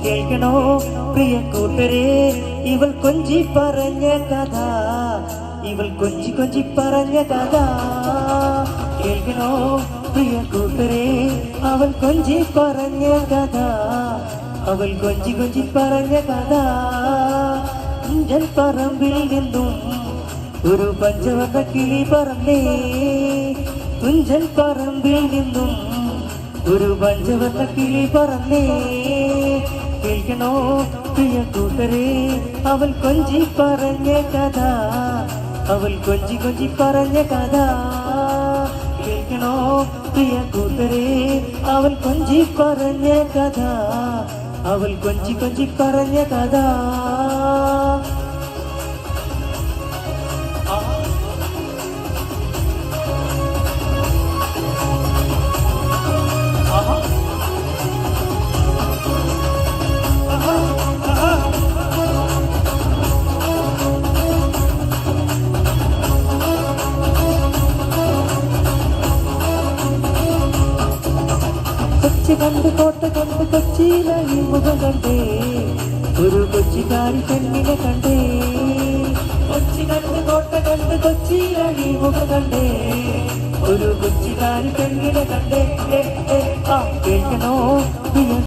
കേൾക്കണോ പ്രിയ കൂട്ടരെ, ഇവൾ കൊഞ്ചി പറഞ്ഞ കഥ, ഇവൾ കൊഞ്ചി കൊഞ്ചി പറഞ്ഞ കഥ. കേൾക്കണോ പ്രിയ കൂട്ടരെ, അവൾ കൊഞ്ചി പറഞ്ഞ കഥ, അവൾ കൊഞ്ചി കൊഞ്ചി പറഞ്ഞ കഥ. തുഞ്ചൻ പറമ്പിൽ നിന്നും ഒരു പഞ്ചവർണ്ണ കിളി പറന്നേ, തുഞ്ചൻ പറമ്പിൽ നിന്നും ഒരു പഞ്ചവർണ്ണ കിളി പറന്നേ. കേൾക്കണോ പ്രിയ കൂട്ടരെ, അവൾ കൊഞ്ചി പറഞ്ഞ കഥ, അവൾ കൊഞ്ചി കൊഞ്ചി പറഞ്ഞ കഥ. കേൾക്കണോ പ്രിയ കൂട്ടരെ, അവൾ കൊഞ്ചി പറഞ്ഞ കഥ, അവൾ കൊഞ്ചി കൊഞ്ചി പറഞ്ഞ കഥ. കൊച്ചി കണ്ട് കോട്ട കണ്ട് കൊച്ചിയിലെ ഈ മുഖം കണ്ടേ, ഒരു കൊച്ചിക്കാരി പെണ്ണിനെ കണ്ടേ. കൊച്ചി കണ്ട് കോട്ട കണ്ട് കൊച്ചിയിലെ ഈ മുഖം കണ്ടേ, ഒരു കൊച്ചിക്കാരി പെണ്ണിനെ കണ്ടേ. കേൾക്കണോ